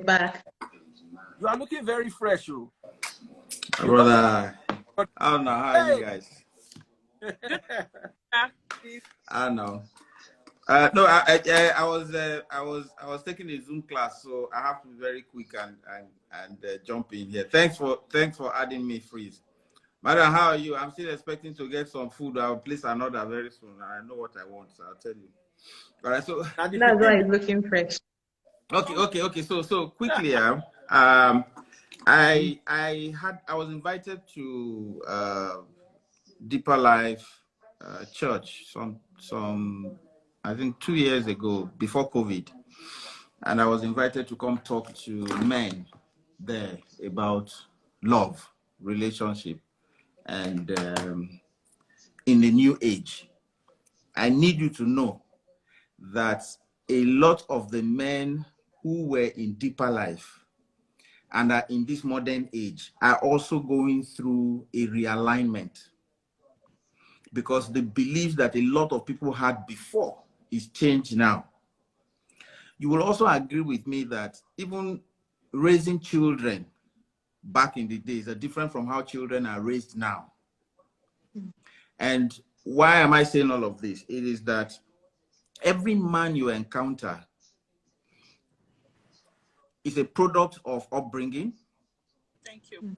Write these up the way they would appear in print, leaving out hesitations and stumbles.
back. You are looking very fresh, you. Brother, I don't know how are you guys. I don't know. No, I was taking a Zoom class, so I have to be very quick and jump in here. Thanks for adding me, Freeze. Madam, how are you? I'm still expecting to get some food. I'll place an order very soon. I know what I want, so I'll tell you. All right, so that's why it's looking fresh. Okay. So quickly, I was invited to Deeper Life Church some I think 2 years ago, before COVID, and I was invited to come talk to men there about love, relationship, and in the new age. I need you to know that a lot of the men who were in Deeper Life and are in this modern age are also going through a realignment, because the beliefs that a lot of people had before is changed now. You will also agree with me that even raising children back in the days are different from how children are raised now. And why am I saying all of this? It is that every man you encounter is a product of upbringing,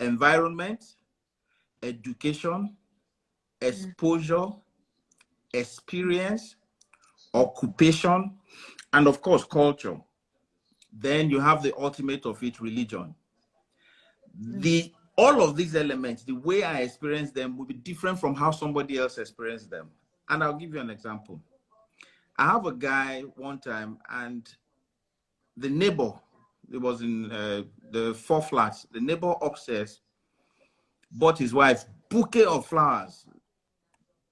environment, education, exposure, experience, occupation, and of course, culture. Then you have the ultimate of it, religion. All of these elements, the way I experience them will be different from how somebody else experienced them. And I'll give you an example. I have a guy one time, and the neighbor, it was in the 4 flats, the neighbor upstairs bought his wife a bouquet of flowers.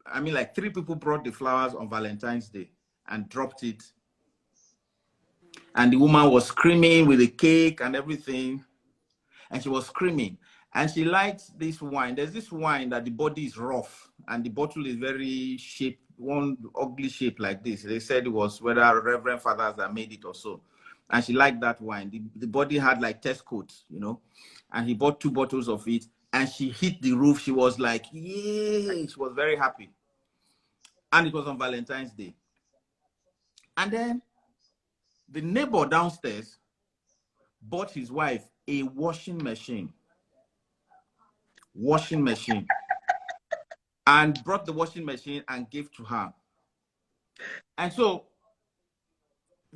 I mean, like 3 people brought the flowers on Valentine's Day and dropped it. And the woman was screaming with the cake and everything. And she was screaming. And she liked this wine. There's this wine that the body is rough and the bottle is very shaped, one ugly shape like this. They said it was whether Reverend Fathers that made it or so. And she liked that wine. The body had like test coats, you know. And he bought 2 bottles of it. And she hit the roof. She was like, yay. She was very happy. And it was on Valentine's Day. And then the neighbor downstairs bought his wife a washing machine, and brought the washing machine and gave to her. And so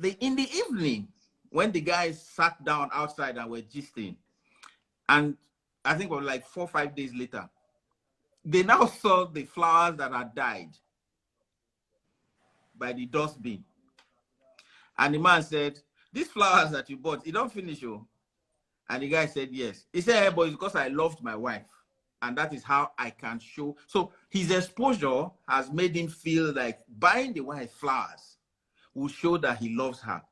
in the evening, when the guys sat down outside and were gisting, and I think it was like 4 or 5 days later, they now saw the flowers that had died by the dustbin. And the man said, these flowers that you bought, you don't finish, oh. And the guy said, yes. He said, hey, but it's because I loved my wife. And that is how I can show. So his exposure has made him feel like buying the wife flowers will show that he loves her.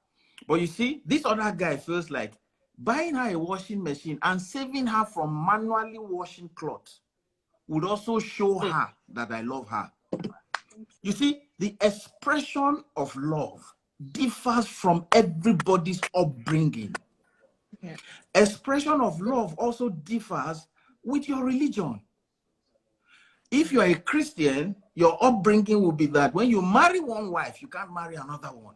But you see, this other guy feels like buying her a washing machine and saving her from manually washing clothes would also show her that I love her. You see, the expression of love differs from everybody's upbringing. Yeah. Expression of love also differs with your religion. If you are a Christian, your upbringing will be that when you marry one wife, you can't marry another one.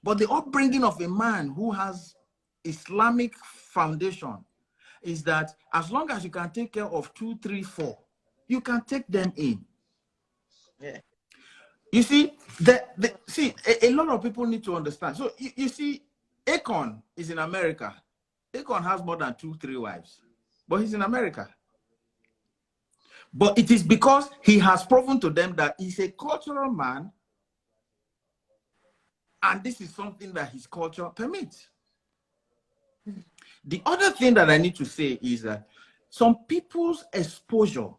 But the upbringing of a man who has Islamic foundation is that as long as you can take care of 2, 3, 4, you can take them in. Yeah. You see, a lot of people need to understand. So you see, Akon is in America. Akon has more than 2, 3 wives, but he's in America. But it is because he has proven to them that he's a cultural man, and this is something that his culture permits. The other thing that I need to say is that some people's exposure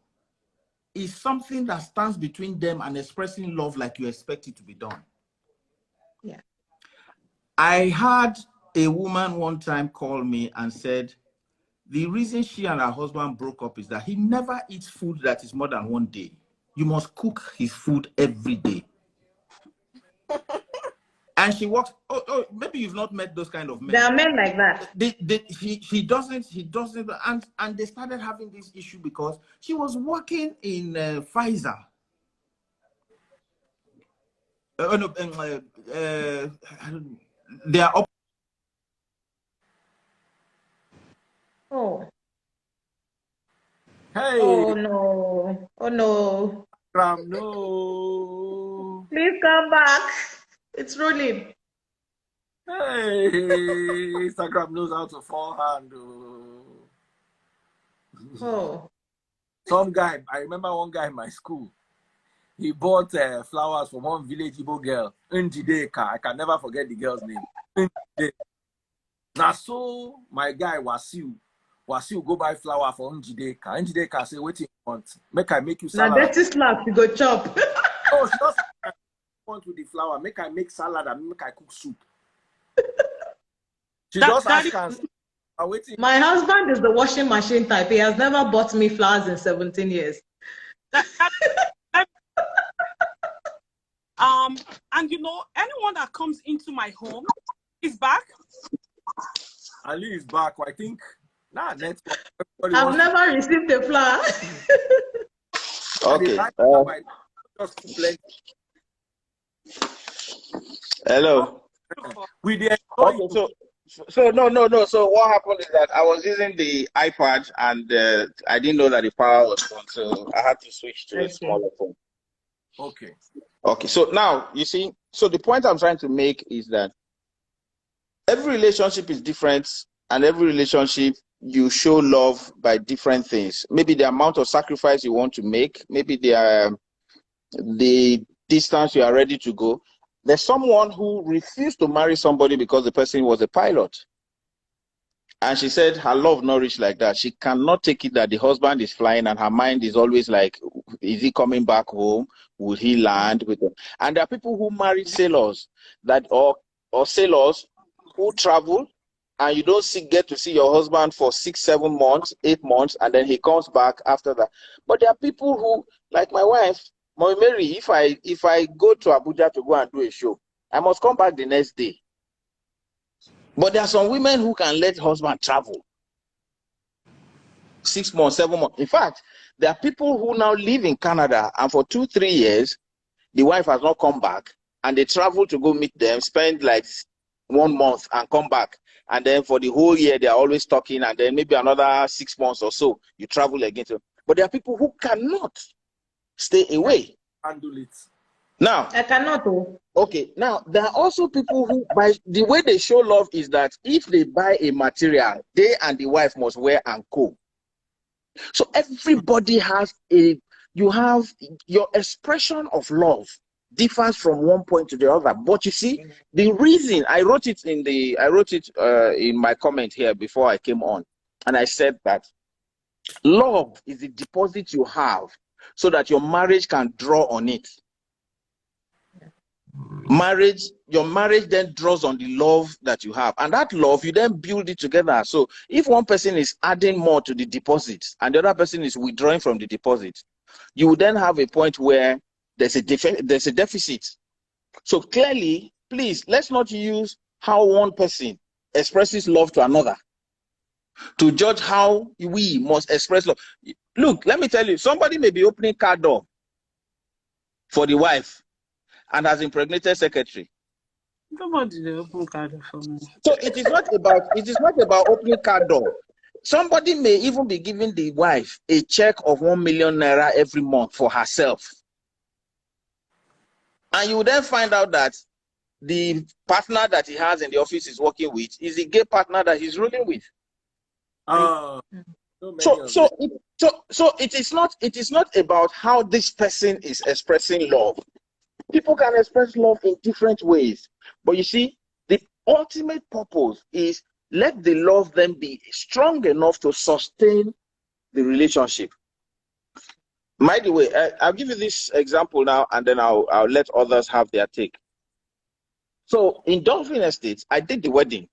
is something that stands between them and expressing love like you expect it to be done. Yeah. I had a woman one time call me and said, the reason she and her husband broke up is that he never eats food that is more than 1 day. You must cook his food every day. And she walks. Oh, maybe you've not met those kind of men. There are men like that. He doesn't, and they started having this issue because she was working in Pfizer. No, they are up. Oh. Hey. Oh no. Oh no. No. Please come back. It's rolling. Hey, Instagram knows how to forehand. Oh. Some guy, I remember one guy in my school. He bought flowers from one village Igbo girl, Njideka. I can never forget the girl's name. Now, so my guy Wasiu go buy flower for Njideka. Njideka say, "What you want? Make I make you salad." Now dirty slap, you go chop. Oh, she just want with the flower. Make I make salad and make I cook soup. She just asked us. My husband is the washing machine type. He has never bought me flowers in 17 years. And you know, anyone that comes into my home is back. Ali is back. I think next. I've never received a flower. Okay. Hello. So no. So what happened is that I was using the iPad and I didn't know that the power was on, so I had to switch to a smaller phone. Okay. Okay. So now you see. So the point I'm trying to make is that every relationship is different, and every relationship you show love by different things. Maybe the amount of sacrifice you want to make. Maybe the distance you are ready to go. There's someone who refused to marry somebody because the person was a pilot. And she said her love not reach like that. She cannot take it that the husband is flying and her mind is always like, is he coming back home? Would he land with him? And there are people who marry sailors that or sailors who travel and you don't get to see your husband for 6, 7 months, 8 months, and then he comes back after that. But there are people who, like my wife, Mommy Mary, if I go to Abuja to go and do a show, I must come back the next day. But there are some women who can let husband travel 6 months, 7 months. In fact, there are people who now live in Canada and for 2, 3 years, the wife has not come back and they travel to go meet them, spend like 1 month and come back. And then for the whole year, they are always talking, and then maybe another 6 months or so, you travel again. But there are people who cannot stay away. Handle it. Now, I cannot. Okay, now there are also people who, by the way they show love is that if they buy a material, they and the wife must wear and co. So everybody has you have your expression of love differs from one point to the other. But you see, the reason I wrote it in my comment here before I came on, and I said that love is the deposit you have so that your marriage can draw on it. Your marriage then draws on the love that you have, and that love you then build it together. So if one person is adding more to the deposit and the other person is withdrawing from the deposit, you will then have a point where there's a deficit. So clearly, please, let's not use how one person expresses love to another to judge how we must express love. Look, let me tell you, somebody may be opening car door for the wife and has impregnated secretary. Nobody will open car door for me. So it is not about opening car door. Somebody may even be giving the wife a check of 1 million naira every month for herself. And you then find out that the partner that he has in the office is working with is the gay partner that he's ruling with. So it is not about how this person is expressing love. People can express love in different ways. But you see, the ultimate purpose is let the love then be strong enough to sustain the relationship. By the way, I'll give you this example now, and then I'll let others have their take. So in Dolphin Estates, I did the wedding.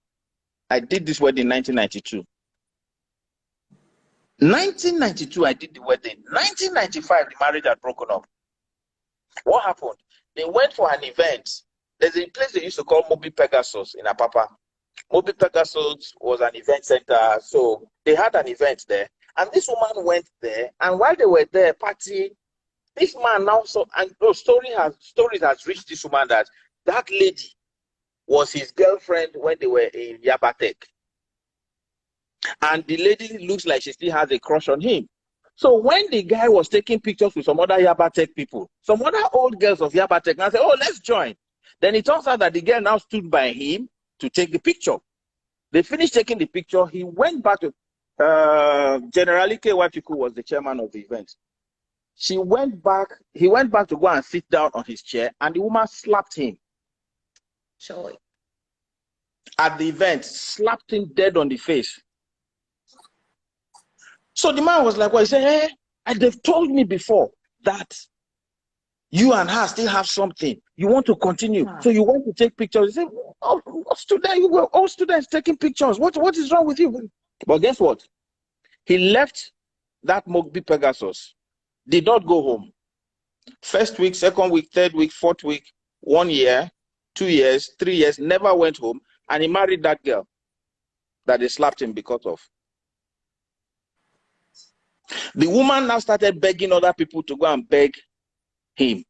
I did this wedding in 1992. 1992, I did the wedding. 1995, the marriage had broken up. What happened? They went for an event There's a place they used to call Moby Pegasus in Apapa. Moby Pegasus was an event center, so they had an event there. And this woman went there, and while they were there partying, this man now saw, and stories has reached this woman that that lady was his girlfriend when they were in Yabatek. And the lady looks like she still has a crush on him. So when the guy was taking pictures with some other Yabatek people, some other old girls of Yabatek, now said, oh, let's join. Then it turns out that the girl now stood by him to take the picture. They finished taking the picture. He went back to General Ike Wachuku was the chairman of the event. He went back to go and sit down on his chair, and the woman slapped him. Sure. At the event, slapped him dead on the face. So the man was like, well, he said, hey, they've told me before that you and her still have something. You want to continue. So you want to take pictures. He said, oh, student, you were all students taking pictures. What is wrong with you? But guess what? He left that Mogbi Pegasus, did not go home. First week, second week, third week, fourth week, 1 year, 2 years, 3 years, never went home. And he married that girl that they slapped him because of. The woman now started begging other people to go and beg him,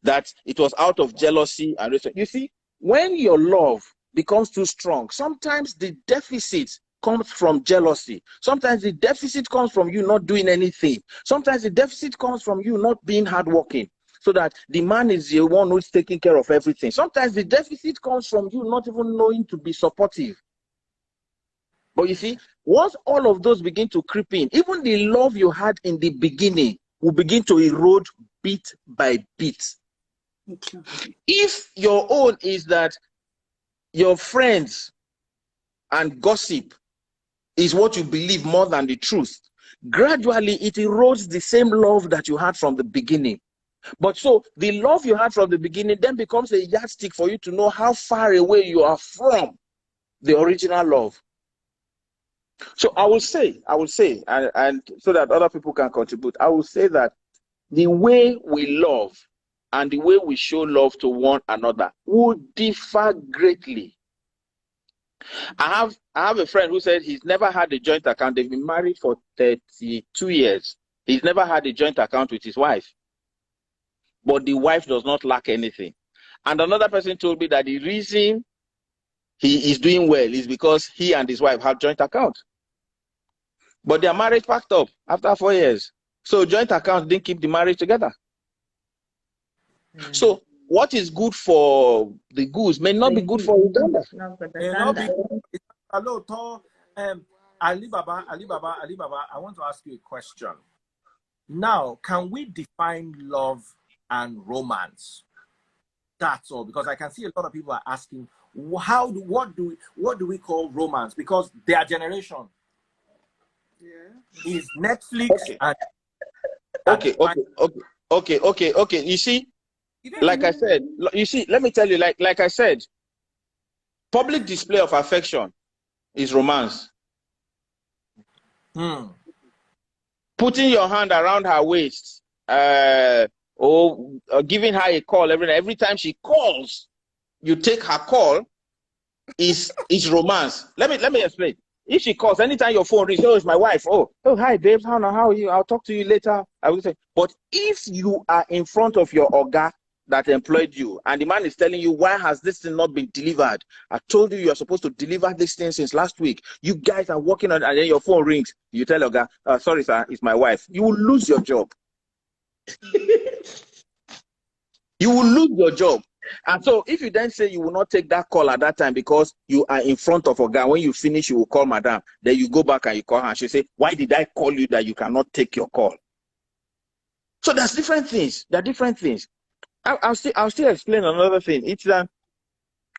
that it was out of jealousy and respect. You see, when your love becomes too strong, sometimes the deficit comes from jealousy. Sometimes the deficit comes from you not doing anything. Sometimes the deficit comes from you not being hardworking, so that the man is the one who's taking care of everything. Sometimes the deficit comes from you not even knowing to be supportive. But you see, once all of those begin to creep in, even the love you had in the beginning will begin to erode bit by bit. Okay. If your own is that your friends and gossip is what you believe more than the truth, gradually it erodes the same love that you had from the beginning. But so the love you had from the beginning then becomes a yardstick for you to know how far away you are from the original love. So I will say, and so that other people can contribute, I will say that the way we love and the way we show love to one another will differ greatly. I have a friend who said he's never had a joint account. They've been married for 32 years. He's never had a joint account with his wife. But the wife does not lack anything. And another person told me that the reason he is doing well is because he and his wife have joint accounts. But their marriage packed up after 4 years. So joint accounts didn't keep the marriage together. So what is good for the goose may not be good for Uganda. Hello, Alibaba, I want to ask you a question. Now, can we define love and romance? That's all, because I can see a lot of people are asking, what do we call romance? Because their generation is Netflix Okay. You see, like I said, let me tell you, like I said, public display of affection is romance. Putting your hand around her waist, or giving her a call every time she calls, you take her call, is romance. Let me explain. If she calls, anytime your phone rings, oh, it's my wife. Oh, hi, babes. How are you? I'll talk to you later. I will say. But if you are in front of your Oga that employed you, and the man is telling you, why has this thing not been delivered? I told you are supposed to deliver this thing since last week. You guys are working on it, and then your phone rings. You tell Oga, sorry, sir, it's my wife. You will lose your job. You will lose your job. And so if you then say you will not take that call at that time because you are in front of a guy, when you finish, you will call madam. Then you go back and you call her and she say, why did I call you that you cannot take your call? So there's different things. There are different things. I'll still explain another thing. It's that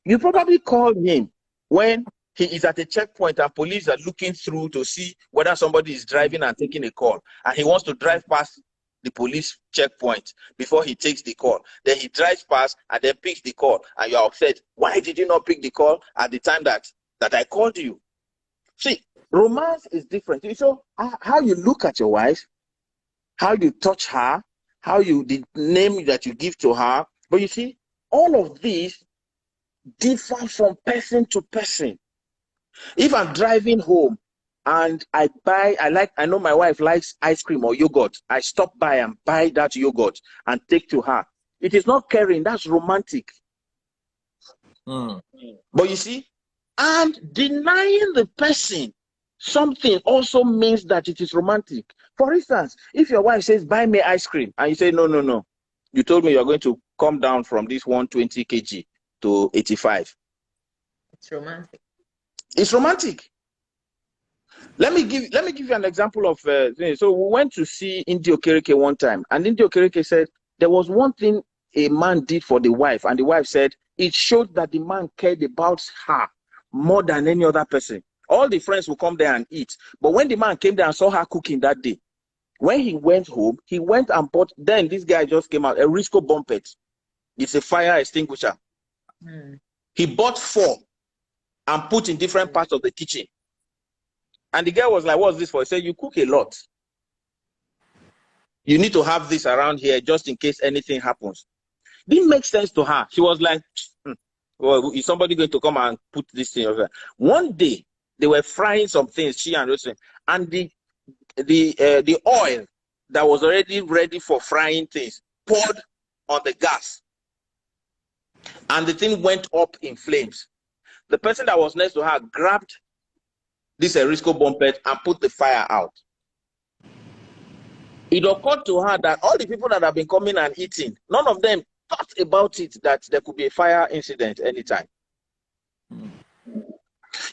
you probably call him when he is at a checkpoint and police are looking through to see whether somebody is driving and taking a call. And he wants to drive past the police checkpoint before he takes the call. Then he drives past and then picks the call. And you are upset. Why did you not pick the call at the time that I called you? See, romance is different. So how you look at your wife, how you touch her, the name that you give to her. But you see, all of these differ from person to person. If I'm driving home and I know my wife likes ice cream or yogurt, I stop by and buy that yogurt and take to her. It is not caring, that's romantic. But you see, and denying the person something also means that it is romantic. For instance, if your wife says, buy me ice cream, and you say, no, you told me you're going to come down from this 120 kg to 85. It's romantic. It's romantic. Let me give you an example of so we went to see Indio Okereke one time, and Indio Okereke said there was one thing a man did for the wife, and the wife said it showed that the man cared about her more than any other person. All the friends will come there and eat, but when the man came there and saw her cooking that day, when he went home, he went and bought. Then this guy just came out, a Risco Bumpet. It's a fire extinguisher. He bought 4 and put in different parts of the kitchen. And the girl was like, what's this for? He said, you cook a lot. You need to have this around here just in case anything happens. Didn't make sense to her. She was like, well, is somebody going to come and put this thing over? One day, they were frying some things, she and Rosie, and the oil that was already ready for frying things poured on the gas. And the thing went up in flames. The person that was next to her grabbed this Erisco Bumpet and put the fire out. It occurred to her that all the people that have been coming and eating, none of them thought about it, that there could be a fire incident anytime.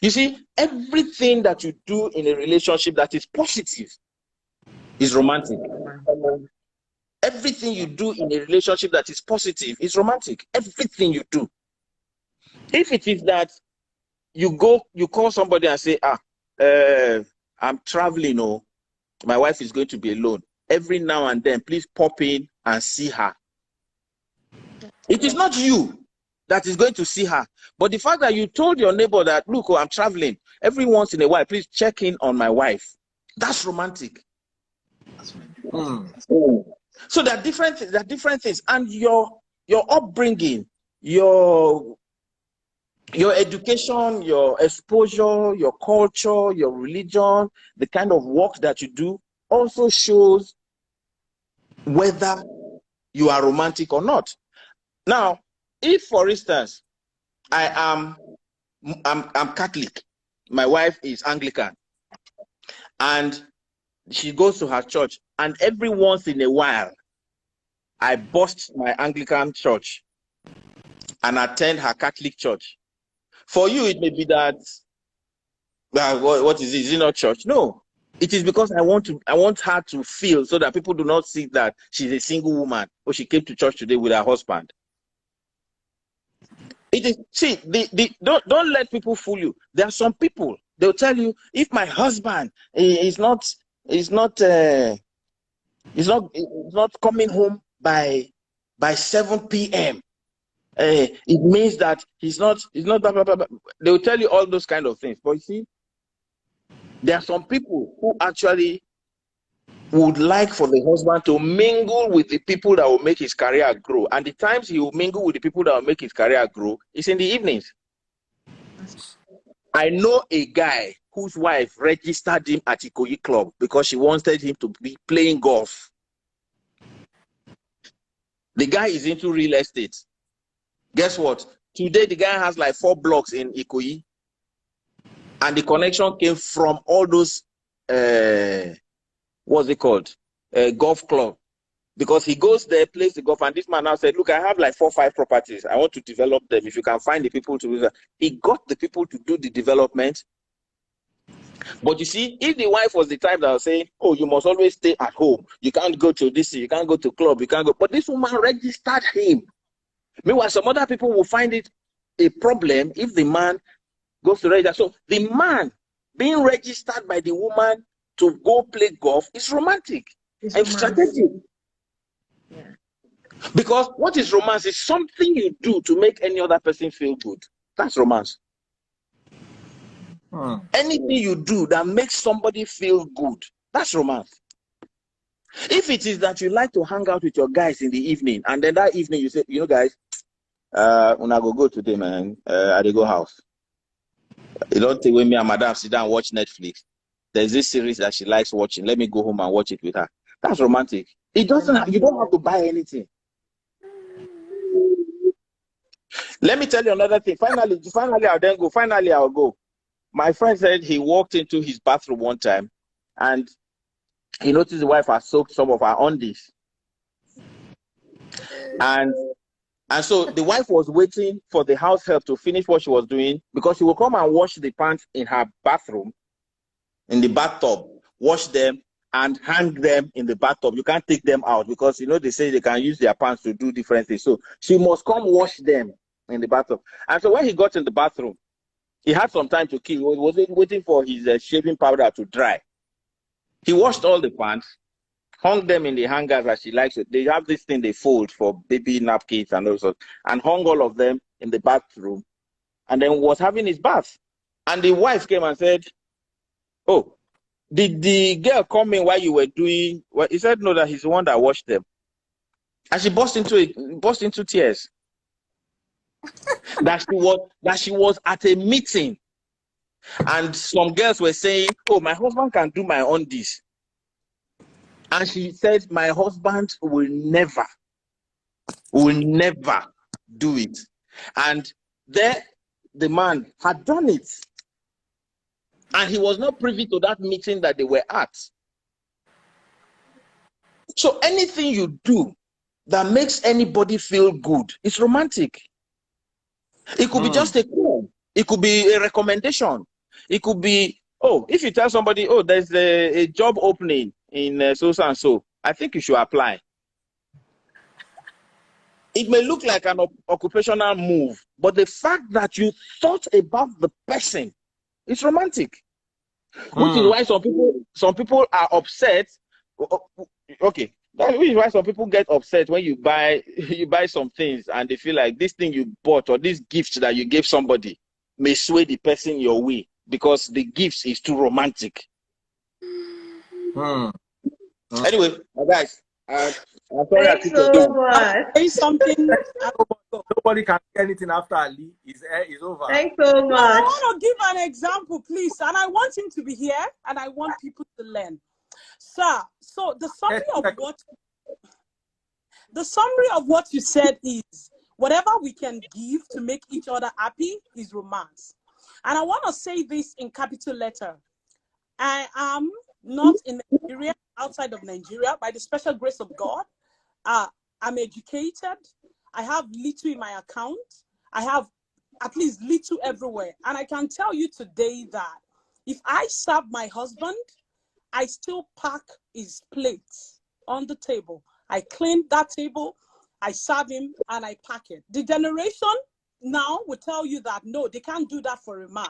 You see, everything that you do in a relationship that is positive is romantic. Everything you do in a relationship that is positive is romantic. Everything you do. If it is that you call somebody and say, I'm traveling, or my wife is going to be alone. Every now and then, please pop in and see her. It is not you that is going to see her, but the fact that you told your neighbor that, look, I'm traveling, every once in a while, please check in on my wife. That's romantic. So there are different things, and your upbringing, your education, your exposure, your culture, your religion, the kind of work that you do also shows whether you are romantic or not. Now, if, for instance, I'm Catholic, my wife is Anglican, and she goes to her church, and every once in a while, I bust my Anglican church and attend her Catholic church. For you, it may be that, what is it? Is it not church? No. It is because I want her to feel, so that people do not see that she's a single woman, or she came to church today with her husband. It is, see, don't let people fool you. There are some people, they'll tell you, if my husband is not coming home by 7 p.m., it means that he's not blah, blah, blah, blah. They'll tell you all those kind of things. But you see, there are some people who actually would like for the husband to mingle with the people that will make his career grow. And the times he will mingle with the people that will make his career grow is in the evenings. I know a guy whose wife registered him at Ikoyi Club because she wanted him to be playing golf. The guy is into real estate. Guess what? Today, the guy has like 4 blocks in Ikoyi. And the connection came from all those, what's it called? Golf club. Because he goes there, plays the golf, and this man now said, look, I have like 4 or 5 properties. I want to develop them. If you can find the people to do that. He got the people to do the development. But you see, if the wife was the type that was saying, oh, you must always stay at home. You can't go to this, you can't go to club, you can't go. But this woman registered him. Meanwhile, some other people will find it a problem if the man goes to register. So the man being registered by the woman to go play golf is romantic and strategic. Yeah. Because what is romance is something you do to make any other person feel good. That's romance. Anything you do that makes somebody feel good, that's romance. If it is that you like to hang out with your guys in the evening, and then that evening you say, you know, guys, When I go today, man, I dey go house. You don't take with me and madam sit down and watch Netflix. There's this series that she likes watching. Let me go home and watch it with her. That's romantic. It doesn't have, you don't have to buy anything. Let me tell you another thing. Finally, I'll then go. Finally, I'll go. My friend said he walked into his bathroom one time and he noticed the wife had soaked some of her undies. And so the wife was waiting for the house help to finish what she was doing because she will come and wash the pants in her bathroom, in the bathtub, wash them and hang them in the bathtub. You can't take them out because, you know, they say they can use their pants to do different things. So she must come wash them in the bathtub. And so when he got in the bathroom, he had some time to kill. He was waiting for his shaving powder to dry. He washed all the pants, hung them in the hangers as she likes it. They have this thing they fold for baby napkins and all sorts, and hung all of them in the bathroom, and then was having his bath. And the wife came and said, "Oh, did the girl come in while you were doing?" Well, he said, "No, that he's the one that washed them." And she burst into tears. that she was at a meeting, and some girls were saying, "Oh, my husband can do my undies." And she said, "My husband will never do it." And there, the man had done it. And he was not privy to that meeting that they were at. So anything you do that makes anybody feel good is romantic. It could be just a call. It could be a recommendation. It could be, oh, if you tell somebody, oh, there's a job opening in so and so, I think you should apply. It may look like an occupational move, but the fact that you thought about the person is romantic. Which is why some people are upset. Okay, which is why some people get upset when you buy some things and they feel like this thing you bought or this gift that you gave somebody may sway the person your way because the gift is too romantic. Anyway, guys, I'm sorry. Thanks so much. Say something. Nobody can say anything after Ali. His air is over. Thanks so No, I much. want to give an example, please, and I want him to be here, and I want people to learn. Sir, so the summary of what you said is whatever we can give to make each other happy is romance. And I want to say this in capital letter. I am not in Nigeria, outside of Nigeria, by the special grace of God. I'm educated. I have little in my account. I have at least little everywhere. And I can tell you today that if I serve my husband, I still pack his plates on the table. I clean that table, I serve him, and I pack it. The generation now will tell you that, no, they can't do that for a man.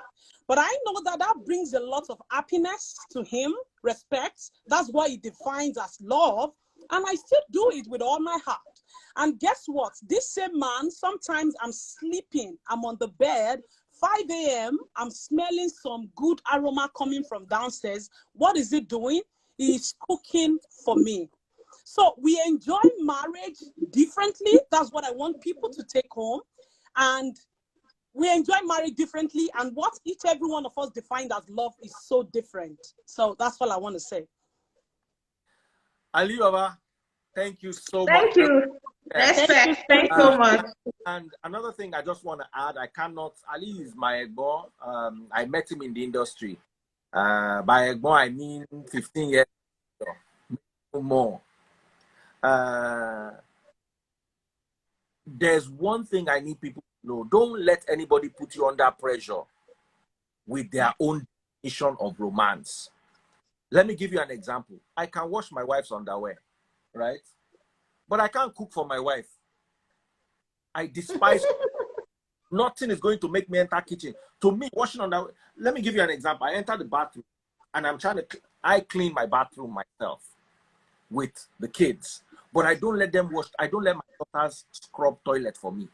But I know that that brings a lot of happiness to him, respect. That's what he defines as love. And I still do it with all my heart. And guess what? This same man, sometimes I'm sleeping, I'm on the bed, 5 a.m., I'm smelling some good aroma coming from downstairs. What is he doing? He's cooking for me. So we enjoy marriage differently. That's what I want people to take home. And we enjoy marriage differently. And what each every one of us defined as love is so different. So that's all I want to say. Alibaba, thank you so much. Thank you. Respect. Thanks so much. And another thing I just want to add, Ali is my Egbo. I met him in the industry. By Egbo, I mean 15 years ago, more. There's one thing I need people to know. Don't let anybody put you under pressure with their own definition of romance. Let me give you an example. I can wash my wife's underwear, right? But I can't cook for my wife. I despise nothing is going to make me enter kitchen. To me, washing underwear. Let me give you an example. I enter the bathroom and I clean my bathroom myself with the kids. But I don't let them wash. I don't let my daughters scrub toilet for me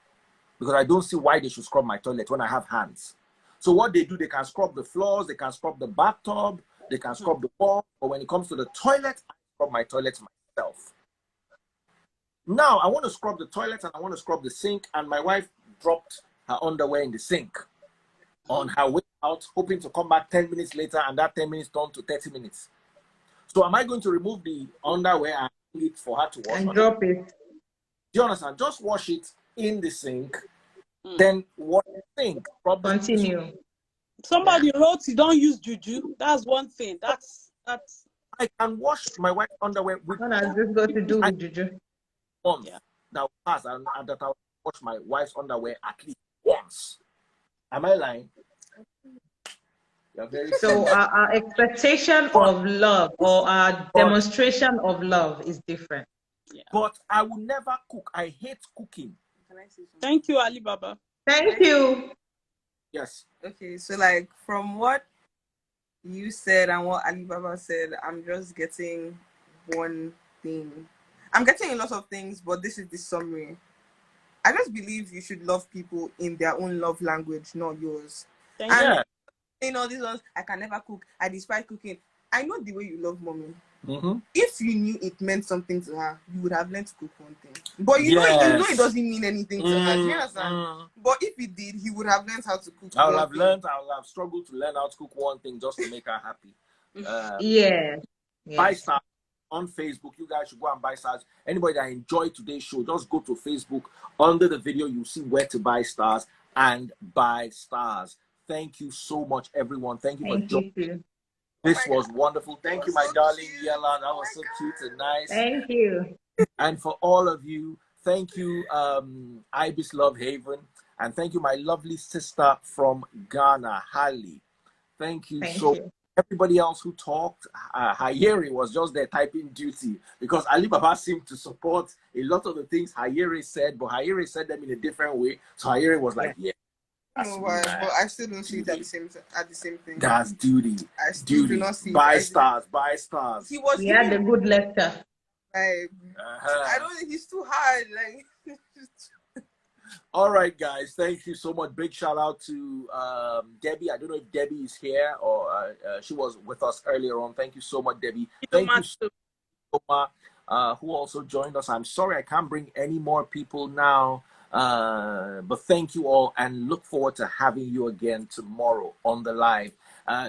because I don't see why they should scrub my toilet when I have hands. So what they do, they can scrub the floors, they can scrub the bathtub, they can scrub the wall. But when it comes to the toilet, I scrub my toilet myself. Now I want to scrub the toilet and I want to scrub the sink, and my wife dropped her underwear in the sink on her way out, hoping to come back 10 minutes later, and that 10 minutes turned to 30 minutes. So am I going to remove the underwear and hang it for her to wash? And drop it. Do you understand? Just wash it in the sink, then wash the sink. Continue. Somebody wrote you don't use juju. That's one thing. That's I can wash my wife's underwear with What has this got to do with juju? once. That will pass, and that I will wash my wife's underwear at least once. Am I lying? You're very So our expectation of love or our demonstration of love is different. But I will never cook. I hate cooking. Can I say something? thank you, Alibaba. Thank you. Yes. Okay, so like from what you said and what Alibaba said, I'm just getting one thing. I'm getting a lot of things, but this is the summary. I just believe you should love people in their own love language, not yours. Thank And Yeah. you know, these ones, I can never cook. I despise cooking. I know the way you love mommy. Mm-hmm. If you knew it meant something to her, you would have learned to cook one thing. But you know it doesn't mean anything to her. Do you understand? But if it did, he would have learned how to cook. I would have struggled to learn how to cook one thing just to make her happy. Yes. Buy stars on Facebook. You guys should go and buy stars. Anybody that enjoyed today's show, just go to Facebook. Under the video, you'll see where to buy stars and buy stars. Thank you so much, everyone. Thank you for joining. You. This was wonderful. Thank you, my darling Yella. That was so cute and nice. Thank you. And for all of you, thank you, Ibis Love Haven. And thank you, my lovely sister from Ghana, Hali. Thank you so much. Everybody else who talked, Hayeri was just there typing duty because Alibaba seemed to support a lot of the things Hayeri said, but Hayeri said them in a different way. So Hayeri was like, yeah. No, but I still don't see it at the same thing. That's duty. I still do not see buy it. stars, buy stars. He had a good lecture. I don't think he's too hard. Like all right, guys. Thank you so much. Big shout out to Debbie. I don't know if Debbie is here or she was with us earlier on. Thank you so much, Debbie. Thank you so much, who also joined us. I'm sorry I can't bring any more people now. But thank you all and look forward to having you again tomorrow on the live.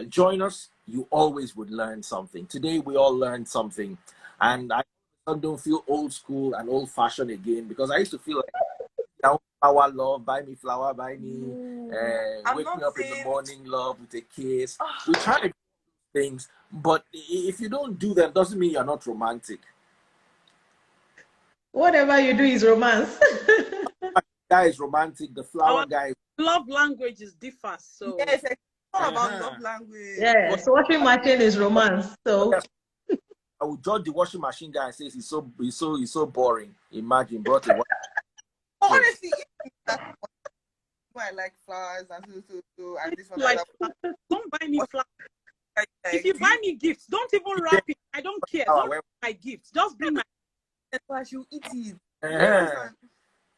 Join us. You always would learn something. Today we all learned something, and I don't feel old school and old fashioned again because I used to feel like flower love, buy me flower, buy me wake me up in the morning love with a kiss. We try to do things, but if you don't do them, doesn't mean you're not romantic. Whatever you do is romance. Guy is romantic. The flower guy. Love languages differ. So yes, it's all about love language. Yes, washing machine is romance. So I would judge the washing machine guy and say he's so boring. Imagine brought a honestly, I like flowers and so and this one. Like, don't buy me flowers. If you buy me gifts, don't even wrap it. I don't care. Don't buy my gifts. Just bring my. As you eat it.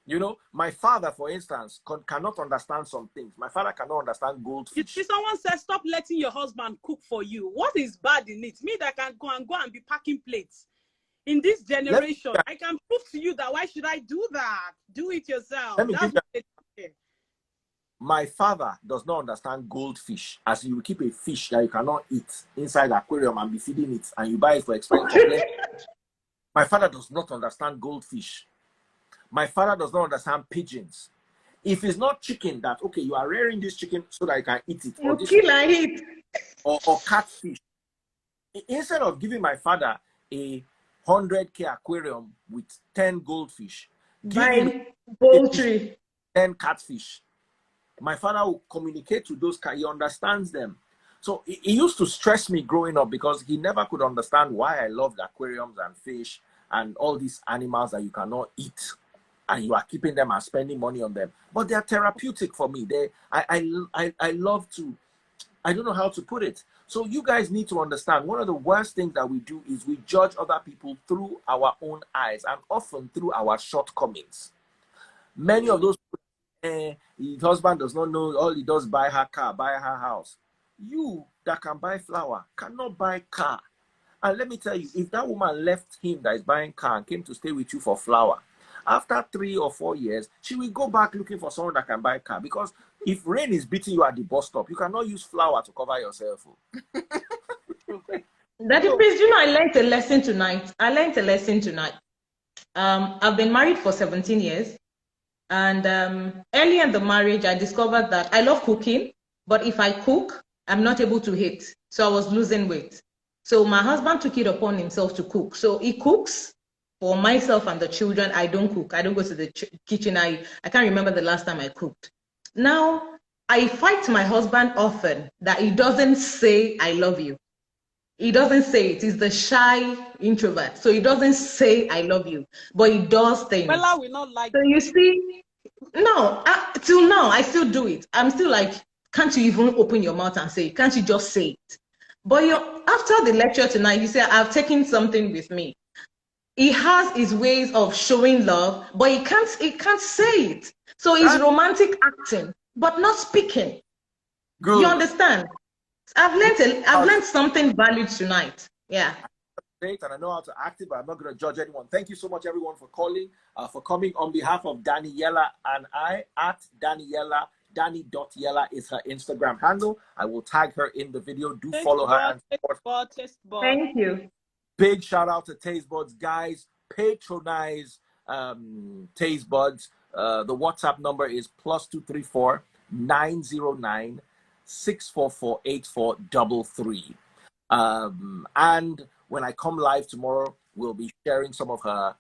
You know, my father, for instance, cannot understand some things. My father cannot understand goldfish. If someone says, stop letting your husband cook for you, what is bad in it? Me that can go and be packing plates. In this generation, I can prove to you that why should I do that? Do it yourself. My father does not understand goldfish, as you keep a fish that you cannot eat inside the aquarium and be feeding it, and you buy it for expensive. My father does not understand goldfish. My father does not understand pigeons. If it's not chicken, that okay, you are rearing this chicken so that I can eat it, you kill and eat, or catfish. Instead of giving my father a 100K aquarium with 10 goldfish, give him poultry, 10 catfish. My father will communicate to those cats. He understands them. So he used to stress me growing up because he never could understand why I loved aquariums and fish and all these animals that you cannot eat, and you are keeping them and spending money on them. But they are therapeutic for me. I love to, I don't know how to put it. So you guys need to understand, one of the worst things that we do is we judge other people through our own eyes and often through our shortcomings. Many of those people, his husband does not know, all he does buy her car, buy her house. You that can buy flour cannot buy car. And let me tell you, if that woman left him that is buying car and came to stay with you for flour, after 3 or 4 years, she will go back looking for someone that can buy a car. Because if rain is beating you at the bus stop, you cannot use flour to cover yourself. Daddy, please, I learned a lesson tonight. I've been married for 17 years. And early in the marriage, I discovered that I love cooking, but if I cook, I'm not able to eat. So I was losing weight. So my husband took it upon himself to cook. So he cooks for myself and the children. I don't cook. I don't go to the kitchen. I can't remember the last time I cooked. Now, I fight my husband often that he doesn't say, I love you. He doesn't say it. He's the shy introvert. So he doesn't say, I love you. But he does things. Well, I will not like so you see, no, till now, I still do it. I'm still like, can't you even open your mouth and say it? Can't you just say it? But after the lecture tonight, you say, I've taken something with me. He has his ways of showing love, but he can't say it. So he's romantic acting, but not speaking. Good. You understand? I've learned something valued tonight. Yeah. Great, and I know how to act it, but I'm not going to judge anyone. Thank you so much, everyone, for calling, for coming on behalf of Daniela and I, at Daniela. Danny.Yella is her Instagram handle. I will tag her in the video. Do follow her and support. Thank you. Big shout out to Taste Buds, guys. Patronize Taste Buds. The WhatsApp number is +234 909 644 8433. And when I come live tomorrow, we'll be sharing some of her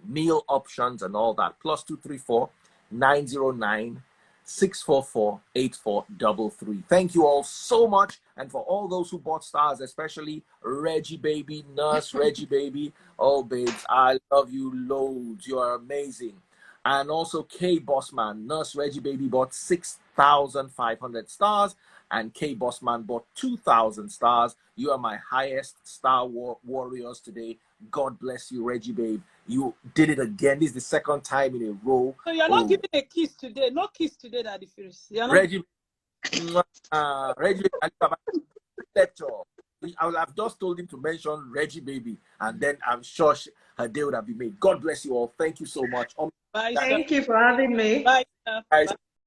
meal options and all that. +234 909 644 8433. Thank you all so much. And for all those who bought stars, especially Reggie Baby, Nurse Reggie Baby. Oh, babes, I love you loads. You are amazing. And also K Bossman, Nurse Reggie Baby bought 6,500 stars. And K Bossman bought 2,000 stars. You are my highest star warriors today. God bless you, Reggie Babe. You did it again. This is the second time in a row. So you're not giving a kiss today. No kiss today, Daddy First. Reggie, Reggie, lecture. I would have just told him to mention Reggie Baby, and then I'm sure her day would have been made. God bless you all. Thank you so much. Bye. Thank you for having me. Bye. Guys,